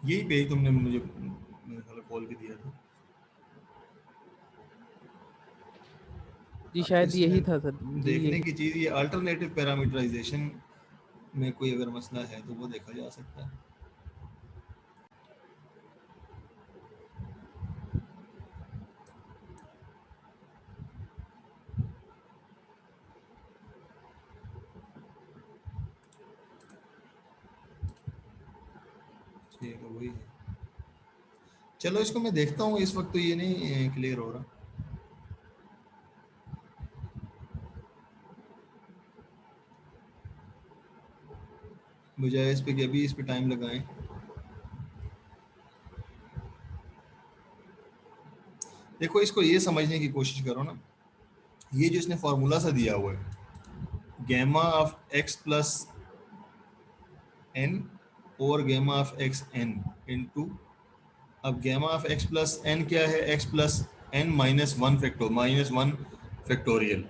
यही पेज तुमने मुझे मेरे ख्याल खोल के दिया था। जी अच्छा, शायद यही इसमें था सर जी, देखने यही। की चीज़ ये अल्टरनेटिव पैरामीटराइजेशन में कोई अगर मसला है तो वो देखा जा सकता है। ठीक है, वही है। चलो इसको मैं देखता हूँ, इस वक्त तो ये नहीं क्लियर हो रहा, बजाय इस पे कि अभी इस पे टाइम लगाएं। देखो इसको ये समझने की कोशिश करो ना, ये जो इसने फॉर्मूला सा दिया हुआ है, gamma of X plus N और gamma of X N into, अब gamma of X plus N क्या है, X plus N minus one factorial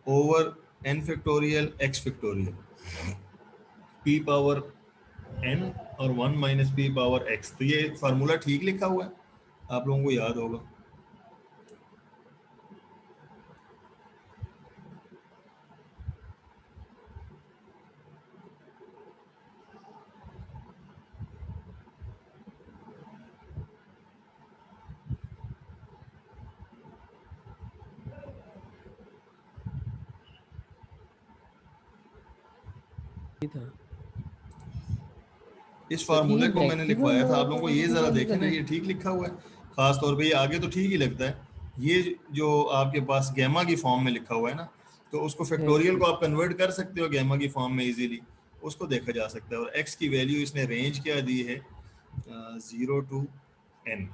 over N factorial X factorial P power N और one minus P power X. तो ये formula ठीक लिखा हुआ है, आप लोगों को याद होगा। था इस सर जी, ये फार्मूले को मैंने लिखवाया था आप लोगों को, ये जरा देखें ना, मैक्सिमम। ये ठीक लिखा हुआ है। खास तौर पे ये आगे तो ठीक ही लगता है, ये जो आपके पास गैमा की फॉर्म में लिखा हुआ है ना, तो उसको फैक्टोरियल को आप कन्वर्ट कर सकते हो गैमा की फॉर्म में इजीली, उसको देखा जा सकता है। और एक्स की वैल्यू इसने रेंज क्या दी है, 0 to n,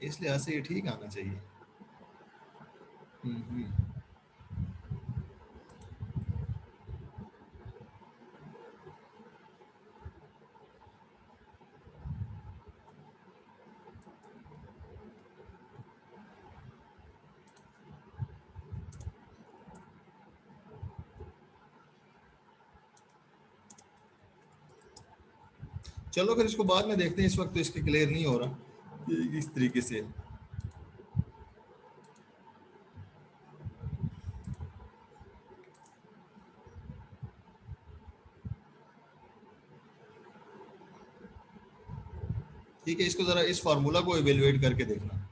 इस लिहाज से ये ठीक आना चाहिए। हम्म। चलो फिर इसको बाद में देखते हैं, इस वक्त तो इसके क्लियर नहीं हो रहा कि इस तरीके से। ठीक है, इसको जरा इस फार्मूला को इवेलुएट करके देखना।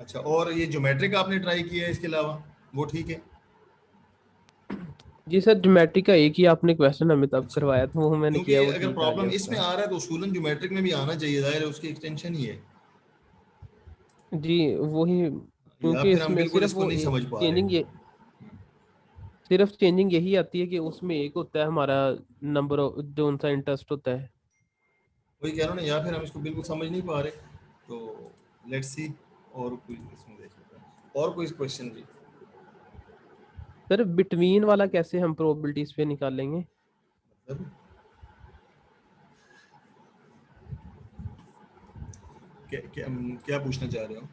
अच्छा, और ये ज्योमेट्रिक आपने ट्राई किया है इसके अलावा, वो ठीक है? जी सर, ज्योमेट्री का एक ही आपने क्वेश्चन हमें तब अच्छा, करवाया था, वो मैंने क्योंकि किया, वो अगर ठीक आ गया प्रॉब्लम इसमें उसका। आ रहा है तो उसूलन ज्योमेट्रिक में भी आना चाहिए, जाहिर है उसकी एक्सटेंशन ही है। जी वही, या क्योंकि फिर हम इसमें बिल्कुल सिर्फ इसको वो नहीं समझ पा रहे। चेंजिंग ये, सिर्फ चेंजिंग यही आती है कि उसमें एक होता है हमारा नंबर जो उनका इंटरेस्ट होता है। वही कह रहा हूँ ना, या फिर हम इसको बिल्कुल समझ नहीं पा रहे, तो लेट्स सी, और कोई इसमें देख लेते हैं, और कोई क्वेश्चन भी। सर बिटवीन वाला कैसे हम प्रोबेबिलिटीज पे निकालेंगे? मतलब क्या क्या क्या पूछना चाह रहे हो,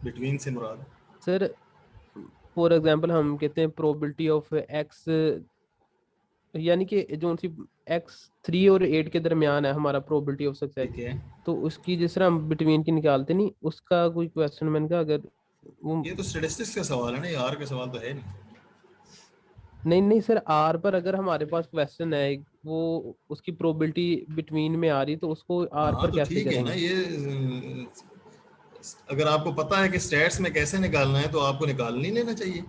बिटवीन से मुराद? सर फॉर एग्जांपल हम कहते हैं प्रोबेबिलिटी ऑफ एक्स, यानी कि जो सी x3 और 8 के दरमियान है हमारा प्रोबेबिलिटी ऑफ सक्सेस, ठीक है, तो उसकी जिस तरह हम बिटवीन की निकालते नहीं, उसका कोई क्वेश्चन मैंने कहा अगर वो। ये तो स्टेटिस्टिक्स का सवाल है ना, ये आर का सवाल तो है नहीं। नहीं नहीं सर, आर पर अगर हमारे पास क्वेश्चन है वो उसकी प्रोबेबिलिटी बिटवीन में आ रही, तो उसको आर हाँ पर तो कैसे ठीक है ना, करेंगे? ये अगर आपको पता है कि स्टैट्स में कैसे निकालना है तो आपको निकाल नहीं लेना चाहिए।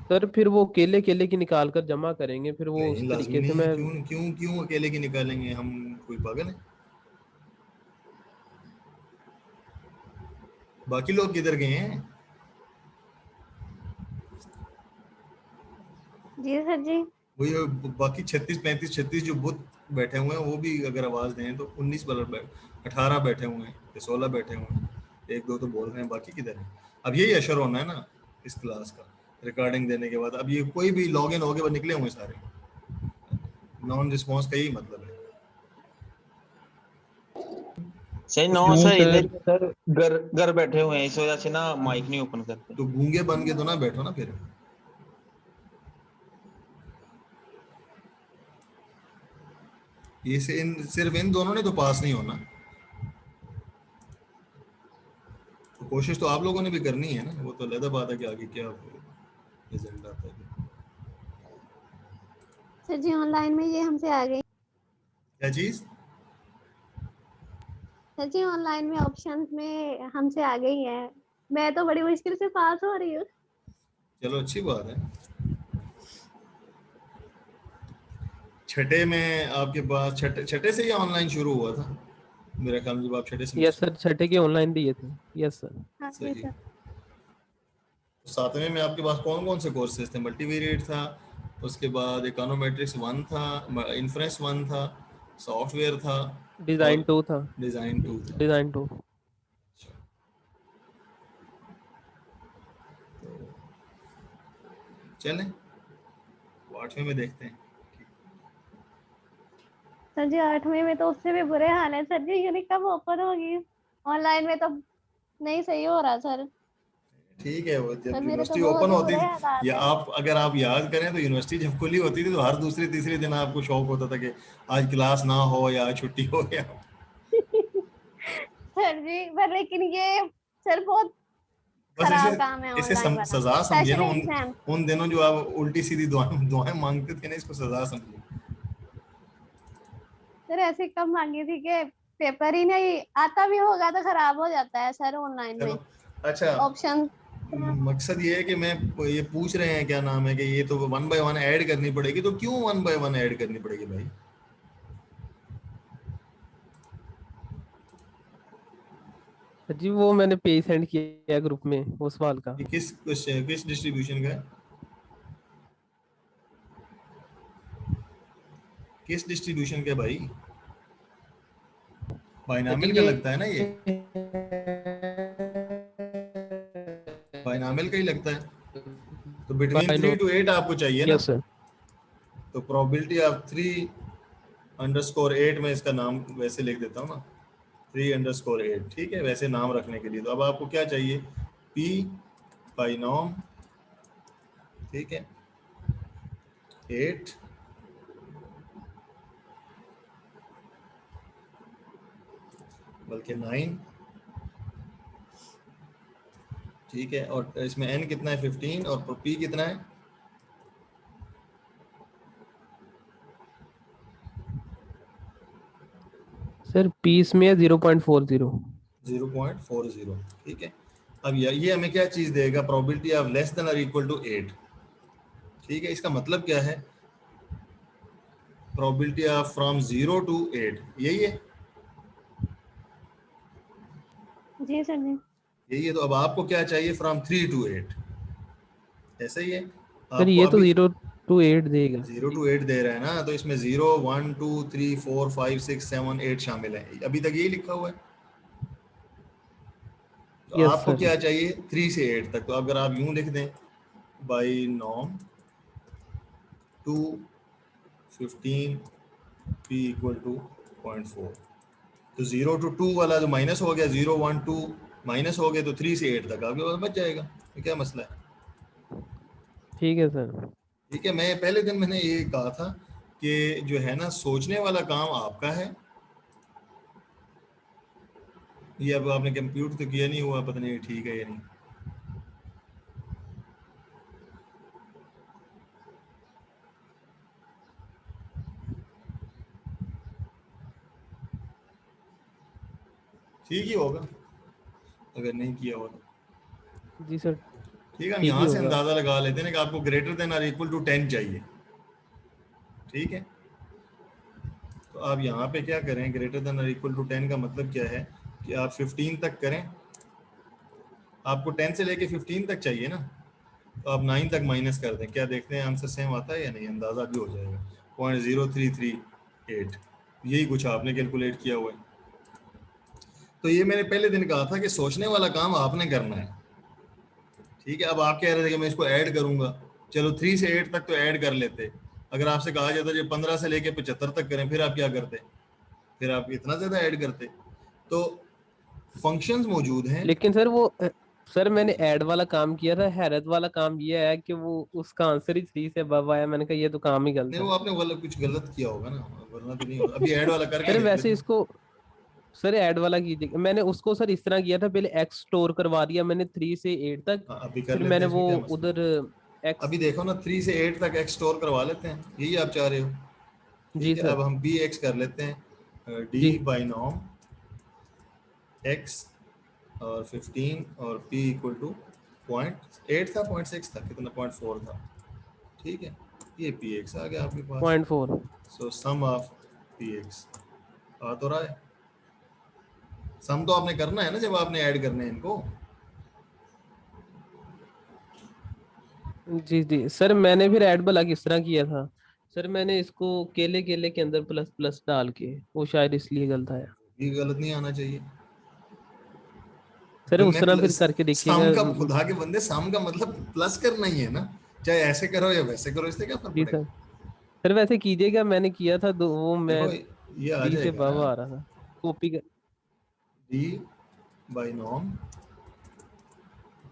सर फिर वो केले केले की निकाल कर जमा करेंगे, फिर वो नहीं, उस लाजमी तरीके से नहीं है, मैं। क्यों क्यों क्यों अकेले की निकालेंगे हम, कोई पागल है? बाकी लोग किधर गए हैं? जी सर जी। वही बाकी 36 35 36 जो बुत बैठे हुए हैं, वो भी अगर आवाज दें तो 18 बैठे हुए हैं या 16 बैठे हुए हैं, एक दो तो बोल रहे हैं, बाकी किधर है? अब यही असर होना है ना इस क्लास का, रिकॉर्डिंग देने के बाद। अब ये कोई भी लॉग इन हो गए वो निकले हुए सारे, नॉन रिस्पॉन्स का यही मतलब है। सही नो क्यों सर, सर? इधर सर घर घर बैठे हुए हैं, इस वजह से ना माइक नहीं ओपन करते। तो गूंगे बन के तो ना बैठो ना फिर। ये सिर्फ इन दोनों ने तो पास नहीं होना, तो कोशिश तो आप लोगों ने भी करनी है ना। वो तो अलग बात है कि आगे क्या रिजल्ट आता है। सर जी ऑनलाइन में ये हमसे आ गई। क्या चीज? सर जी ऑनलाइन में ऑप्शंस में हमसे आ गई है। मैं तो बड़ी मुश्किल से पास हो रही हूँ। चलो अच्छी बात है। छठे में आपके पास छठे छठे से ही ऑनलाइन शुरू हुआ था मेरा ख्याल में, जब आप छठे यस सेमेस्टर। सर, छठे के ऑनलाइन दिए थे। Yes sir. हाँ जी सही। सर। सातवें में आपके पास कौन कौन से कोर्सेज थे? मल्टीवेरिएट था, उसके बाद इकोनोमेट्रिक्स 1 था, इन्फ्रेंस 1 था, सॉफ्टवेयर था, डिजाइन और 2 था। डिजाइन 2 था। डिजाइन 2। चलें, वो 8वें में देखते हैं। सर जी 8वीं में तो उससे भी बुरे हाल है सर जी, यूनिक कब ओपन होगी? ऑनलाइन में तो नहीं सही हो रहा सर। ठीक है, वो सर जब मेरे तो यूनिवर्सिटी बहुत ओपन ही होती बुरे थी, हालात या है। आप अगर आप याद करें तो यूनिवर्सिटी जब खुली होती थी तो हर दूसरे तीसरे दिन आपको शौक होता था कि आज क्लास ना हो या आज छुट्टी हो गया। सर जी पर लेकिन ये सर बहुत बस खराब काम है इसे ऑनलाइन वाला, सजा समझिए ना। Specially exam. उन दिनों जो आप उल्टी सीधी दुआएं दुआएं मांगते थे ना, इसको सजा समझिए। सर ऐसे कब मांगी थी कि पेपर ही नहीं आता भी होगा तो खराब हो जाता है सर ऑनलाइन चलो में अच्छा, ऑप्शन। मकसद ये है कि मैं ये पूछ रहे हैं क्या नाम है कि ये तो 1 बाय 1 ऐड करनी पड़ेगी, तो क्यों 1 बाय 1 ऐड करनी पड़ेगी भाई? सर जी वो मैंने पेज सेंड किया है ग्रुप में वो सवाल का। ये किस डिस्ट्रीब्यूशन का है? किस डिस्ट्रीब्यूशन का भाई? सर जी बाइनामिल का ये लगता है ना ये, बाइनामिल का ही लगता है। तो बिटवीन 3 to 8 आपको चाहिए ना। Yes sir. तो प्रोबेबिलिटी ऑफ 3_8 में इसका नाम वैसे लिख देता हूँ ना, 3_8, ठीक है, वैसे नाम रखने के लिए। तो अब आपको क्या चाहिए? पी बाइनॉम, ठीक है, 8 बल्कि 9, ठीक है, और इसमें n कितना है? 15, और p कितना है? सर पीस में 0.40। 0.40, ठीक है। अब ये हमें क्या चीज देगा? प्रोबेबिलिटी ऑफ लेस देन और इक्वल टू 8, ठीक है। इसका मतलब क्या है? प्रोबेबिलिटी ऑफ फ्रॉम 0 to 8, यही है, जी सर जी। यही है। तो अब आपको क्या चाहिए? फ्रॉम 3 to 8, ऐसा ही है। सर आपको ये तो अभी 0 to 8 देगा। 0 to 8 दे रहा है ना, तो इसमें 0 1 2 3 4 5 6 7 8 शामिल है, अभी तक यही लिखा हुआ है। तो यस आपको सर। क्या चाहिए? 3 से 8 तक। तो अगर आप यूं लिख दें, binom 2 15 p equal to 0.4, तो 0 to 2 वाला जो माइनस हो गया, 0 1 2 माइनस हो गया, तो 3 से 8 तक आपके पास बच जाएगा। ये क्या मसला है? ठीक है सर। ठीक है। मैं पहले दिन मैंने ये कहा था कि जो है ना, सोचने वाला काम आपका है। ये अब आपने कंप्यूट तो किया नहीं हुआ, पता नहीं ठीक है या नहीं। ठीक ही होगा अगर नहीं किया हुआ तो। जी सर ठीक है, हम ठीक ही यहाँ से होगा। अंदाजा लगा लेते हैं ना कि आपको ग्रेटर देन और इक्वल टू 10 चाहिए, ठीक है। तो आप यहाँ पे क्या करें? ग्रेटर देन और इक्वल टू 10 का मतलब क्या है कि आप 15 तक करें। आपको 10 से लेके 15 तक चाहिए ना, तो आप 9 तक माइनस कर दें। क्या देखते हैं आंसर सेम आता है या नहीं? अंदाजा भी हो जाएगा। 0.0338, यही कुछ आपने कैलकुलेट किया हुआ है। तो ये मैंने पहले दिन कहा था कि सोचने वाला काम आपने करना है, ठीक है। अब आप कह रहे थे कि मैं इसको ऐड करूंगा, चलो 3 से 8 तक तो ऐड कर लेते। अगर आपसे कहा जाता जो 15 से लेके 75 तक करें, फिर आप क्या करते? फिर आप इतना ज्यादा ऐड करते। तो फंक्शंस मौजूद हैं। लेकिन सर वो सर मैंने ऐड वाला काम किया था, हैरत वाला काम ये है कि वो उसका आंसर ही 3 से above आया। मैंने कहा ये तो काम ही गलत नहीं, है। वो आपने वाला कुछ गलत किया होगा ना, वरना तो नहीं होगा। अभी ऐड वाला करके सर देख वैसे लेते हैं। इसको सर ऐड वाला कीजिए। मैंने उसको सर इस तरह किया था, पहले एक्स स्टोर करवा दिया मैंने 3 से 8 तक, हाँ, अभी कर फिर लेते मैंने हैं, इसमें वो क्या मसला उधर है। एक्स। अभी देखो ना 3 से 8 तक एक्स स्टोर करवा लेते हैं, यही आप चाह रहे हो। जी ठीक है, सर। अब हम बी एक्स कर लेते हैं, D G binom X और 15 और p इक्वल टू 0.8 था, 0.6 था, कितना 0.4 था। ठीक है, ये पी एक्स आ गया आपके पास। 0.4। सो सम ऑफ पी एक्स आ तो रहा है। सम तो आपने करना है ना जब आपने ऐड करने हैं इनको। जी जी सर, मैंने फिर ऐड वाला किस तरह किया था सर, मैंने इसको केले केले के अंदर प्लस प्लस डाल के, वो शायद इसलिए गलत आया ये गलत नहीं आना चाहिए सर। भाई। उस मैं तरह फिर प्लस करके सम देखिएगा। का, खुदा के बंदे, सम का मतलब प्लस करना ही है ना, चाहे ऐसे करो या वैसे करो, इससे क्या फर्क जी पड़ेगा। सर। सर वैसे कीजिएगा, मैंने किया था वो मैं देखो ये आ 3 से जाएगा ना, above आ रहा था कॉपी कर। डी बाई नॉम।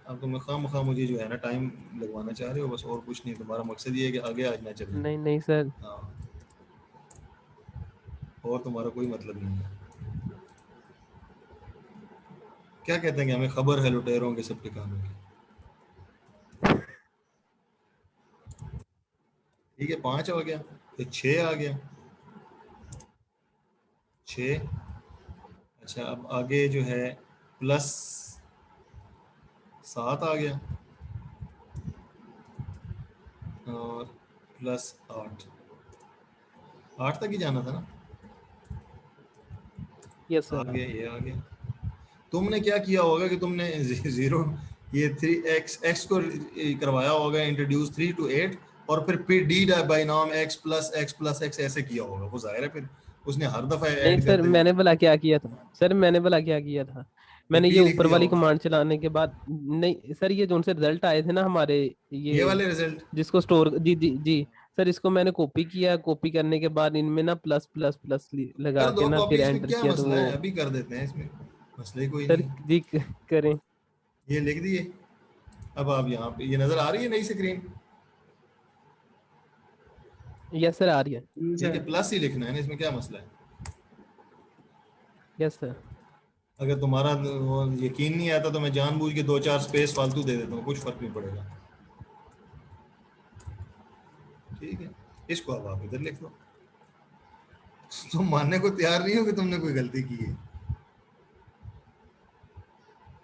अब तो मखा मुझे जो है ना टाइम लगवाना चाह रहे हो बस, और कुछ नहीं। तुम्हारा मकसद ये है कि आगे आज ना चले। नहीं नहीं सर। हाँ, और तुम्हारा कोई मतलब नहीं है। क्या कहते हैं कि हमें खबर है लुटेरों के सब ठिकानों की। ठीक है, 5 हो गया, फिर 6 आ गया, 6। अच्छा, अब आगे जो है प्लस 7 आ गया और प्लस 8 तक ही जाना था ना। यस आ सर। गया, ये आ गया। तुमने क्या किया होगा कि तुमने जीरो, ये 3x को करवाया होगा इंट्रोड्यूस 3 to 8, और फिर D binom x plus x ऐसे किया होगा। वो जाहिर है फिर उसने हर दफा नहीं ऐड सर, करते मैंने भला क्या किया था सर, मैंने भला क्या किया था, फिर मैंने ये p लिख ऊपर दिया वाली होगा, कमांड चलाने के बाद, नहीं सर, ये जो उनसे रिजल्ट आए थे ना हमारे, ये ये वाले रिजल्ट। जिसको स्टोर, जी जी जी सर, इसको मैंने कॉपी किया। कॉपी करने के बाद इनमें ना प्लस प्लस प्लस कर लगा के दो ना कॉपी, फिर इसमें एंटर क्या किया तो मसला वो। है, अभी कर देते हैं, इसमें मसला ही कोई सर नहीं है। जी करें। ये लिख दिए। अब आप यहाँ पे, ये नजर आ रही है नई स्क्रीन। यस सर, आ रही है। ठीक है, प्लस ही लिखना है ना, इसमें क्या मसला है। Yes sir. अगर तुम्हारा वो यकीन नहीं आता तो मैं जानबूझ के 2-4 स्पेस फालतू दे देता हूँ, कुछ फर्क नहीं पड़ेगा। ठीक है, इसको अब आप इधर लिख दो। तुम मानने को तैयार नहीं हो कि तुमने कोई गलती की है।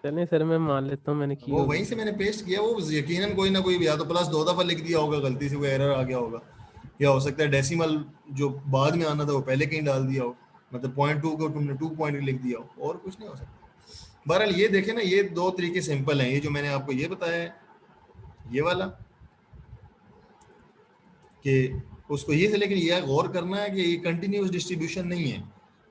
चलिए सर, मैं मान लेता हूँ मैंने की वो होगी। वहीं से मैंने पेस्ट किया, वो यकीनन कोई ना कोई, या तो प्लस 2 दफा लिख दिया होगा, गलती से कोई एरर आ गया होगा, या हो सकता है डेसिमल जो बाद में आना था वो पहले कहीं डाल दिया हो, मतलब 0.2 को तुमने 2 पॉइंट लिख दिया हो, और कुछ नहीं हो सकता। बहरहाल ये देखें ना, ये 2 तरीके सिंपल हैं। ये जो मैंने आपको ये बताया है, ये वाला कि उसको ये है, लेकिन ये गौर करना है कि ये कंटिन्यूस डिस्ट्रीब्यूशन नहीं है।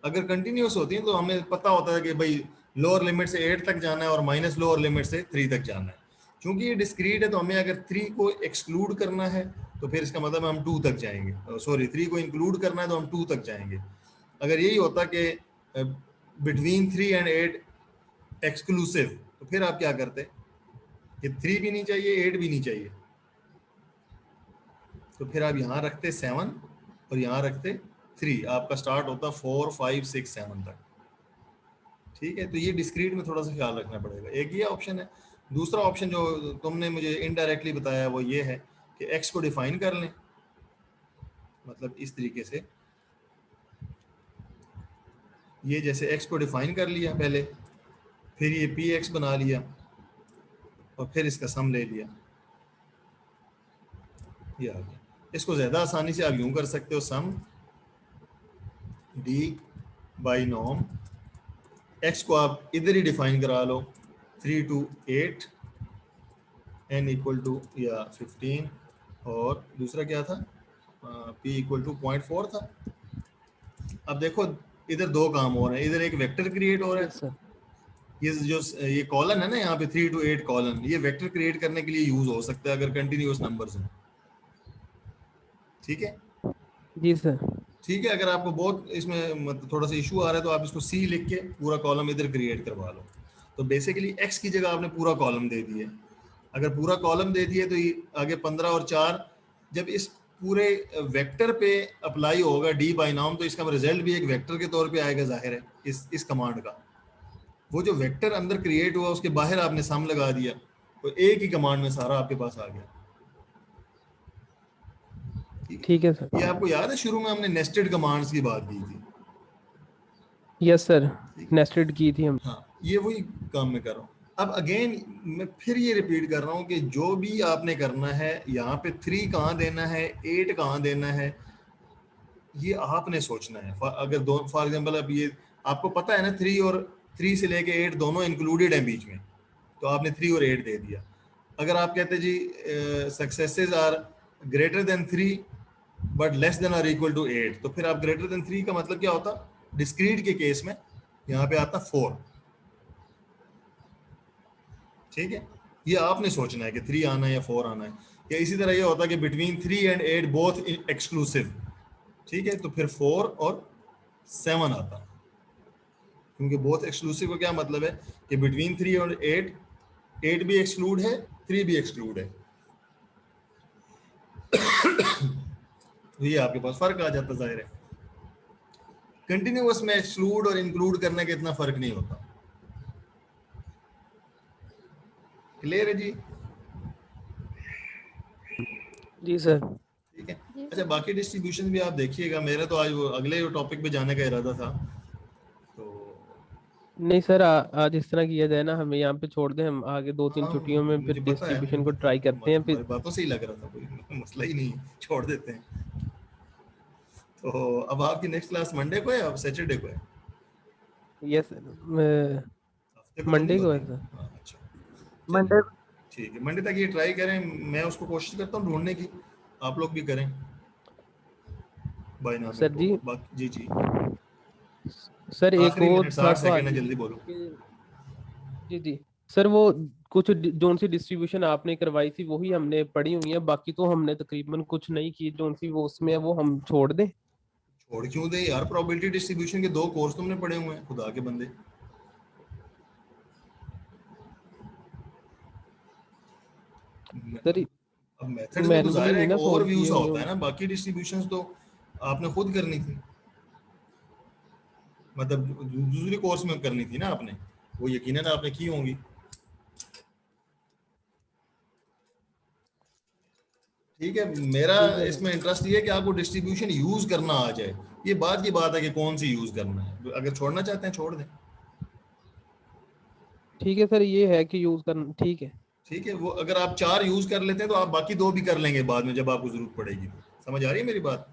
अगर कंटिन्यूस होती है तो हमें पता होता है कि भाई लोअर लिमिट से 8 तक जाना है और माइनस लोअर लिमिट से 3 तक जाना है। क्योंकि ये डिस्क्रीट है तो हमें अगर 3 को एक्सक्लूड करना है तो फिर इसका मतलब हम 2 तक जाएंगे, सॉरी 3 को इंक्लूड करना है तो हम 2 तक जाएंगे। अगर यही होता कि बिटवीन 3 and 8 एक्सक्लूसिव, तो फिर आप क्या करते कि 3 भी नहीं चाहिए 8 भी नहीं चाहिए, तो फिर आप यहाँ रखते 7 और यहाँ रखते 3, आपका स्टार्ट होता 4 5 6 7 तक। ठीक है, तो ये डिस्क्रीट में थोड़ा सा ख्याल रखना पड़ेगा। एक ये ऑप्शन है। दूसरा ऑप्शन जो तुमने मुझे इनडायरेक्टली बताया वो ये है कि एक्स को डिफाइन कर लें, मतलब इस तरीके से, ये जैसे एक्स को डिफाइन कर लिया पहले, फिर ये पी एक्स बना लिया और फिर इसका सम ले लिया, ये आ गया। इसको ज़्यादा आसानी से आप यूं कर सकते हो, सम डी बाई नॉम एक्स को आप इधर ही डिफाइन करा लो, 3 to 8 n इक्वल टू या 15, और दूसरा क्या था, p इक्वल टू 0.4 था। अब देखो इधर 2 काम हो रहे हैं, इधर एक वेक्टर क्रिएट हो रहा यस है। सर। ये जो ये कॉलन है ना यहाँ पे 3 to 8 कॉलन, ये वेक्टर क्रिएट करने के लिए यूज हो सकता है अगर कंटिन्यूअस नंबर्स हैं। ठीक है, जी सर। ठीक है, अगर आपको बहुत इसमें मतलब थोड़ा सा इशू आ रहा है तो आप इसको सी लिख के पूरा कॉलम इधर क्रिएट करवा लो। तो बेसिकली एक्स की जगह आपने पूरा कॉलम दे दिया। अगर पूरा कॉलम दे दिए तो ये आगे 15 और 4 जब इस पूरे वेक्टर पे अप्लाई होगा डी बाइनॉम, तो इसका रिजल्ट भी एक वेक्टर के तौर पे आएगा, जाहिर है इस कमांड का। वो जो वेक्टर अंदर क्रिएट हुआ उसके बाहर आपने सम लगा दिया, तो एक ही कमांड में सारा आपके पास आ गया। ठीक है सर। ये आपको याद है शुरू में हमने नेस्टेड कमांड्स की बात की थी? यस सर, नेस्टेड की थी हम। हाँ, ये वही काम मैं कर रहा हूँ। अब अगेन मैं फिर ये रिपीट कर रहा हूँ कि जो भी आपने करना है, यहाँ पे 3 कहाँ देना है, 8 कहाँ देना है, ये आपने सोचना है। अगर दो फॉर एग्जांपल अब ये आपको पता है ना 3 और 3 से लेके 8 दोनों इंक्लूडेड हैं बीच में, तो आपने 3 और 8 दे दिया। अगर आप कहते जी successes are greater than 3 but less than और इक्वल टू 8, तो फिर आप ग्रेटर देन 3 का मतलब क्या होता? डिस्क्रीट के केस में यहाँ पे आता 4। ठीक है, ये आपने सोचना है कि 3 आना है या 4 आना है। या इसी तरह ये होता है कि बिटवीन 3 एंड 8 बोथ एक्सक्लूसिव, ठीक है, तो फिर 4 और 7 आता, क्योंकि बोथ एक्सक्लूसिव का क्या मतलब है कि बिटवीन 3 और 8 भी एक्सक्लूड है, 3 भी एक्सक्लूड है। तो ये आपके पास फर्क आ जाता, जाहिर है। कंटिन्यूअस में एक्सक्लूड और इंक्लूड करने का इतना फर्क नहीं होता। क्लियर है जी? जी सर। ठीक है। अच्छा, बाकी डिस्ट्रीब्यूशन भी आप देखिएगा। मेरा तो आज वो अगले टॉपिक पे जाने का इरादा था, तो नहीं सर, आज इस तरह किया जाए ना, हमें यहाँ पे छोड़ दें, हम आगे 2-3 हाँ, छुट्टियों में मुझे फिर पता है, डिस्ट्रीब्यूशन को ट्राई करते हैं हमारी फिर। बातों से ही लग रहा था, कोई मसला ही नहीं, छोड़ देते हैं। तो अब आपकी नेक्स्ट क्लास मंडे को है, अब सैटरडे को है? यस हफ्ते को तो मंडे नहीं को है होती? सर। हाँ, अच्छा, मंडे। ठीक है, मंडे तक ये ट्राई करें। मैं उसको कोशिश करता हूँ ढूंढने की, आप लोग भी करें बाय नाम सर जी, जी जी। सर एक आखिरी और मिनट, था 60 सेकंड है, सवाल जल्दी बोलो। जी जी सर, वो कुछ जोन सी डिस्ट्रीब्यूशन आपने करवाई थी वही हमने पढ़ी हुई है, बाकी तो हमने तकरीबन कुछ नहीं की। जोन सी वो उसमें है वो हम छोड़ दें? छोड़ क्यों दे यार? प्रोबेबिलिटी डिस्ट्रीब्यूशन के 2 कोर्स तुमने पढ़े हुए हैं, खुदा के बंदे। सर अब मेथड्स में तो मैनुअली जाहिर है नहीं एक ना सॉल्व ओवरव्यू किए सा हुए होता है हम। ना, बाकी डिस्ट्रीब्यूशंस तो आपने खुद करनी थी, मतलब दूसरी कोर्स में करनी थी ना आपने, वो यकीनन आपने की होंगी। ठीक है, मेरा ठीक है सर। इसमें इंटरेस्ट ये है कि आपको डिस्ट्रीब्यूशन यूज करना आ जाए। ये बात की बात है कि कौन सी यूज करना है। अगर छोड़ना चाहते हैं छोड़ दें। ठीक है सर, ये है कि यूज करना ठीक है। ठीक है, वो अगर आप 4 यूज कर लेते हैं तो आप बाकी 2 भी कर लेंगे बाद में जब आपको जरूरत पड़ेगी। समझ आ रही है मेरी बात?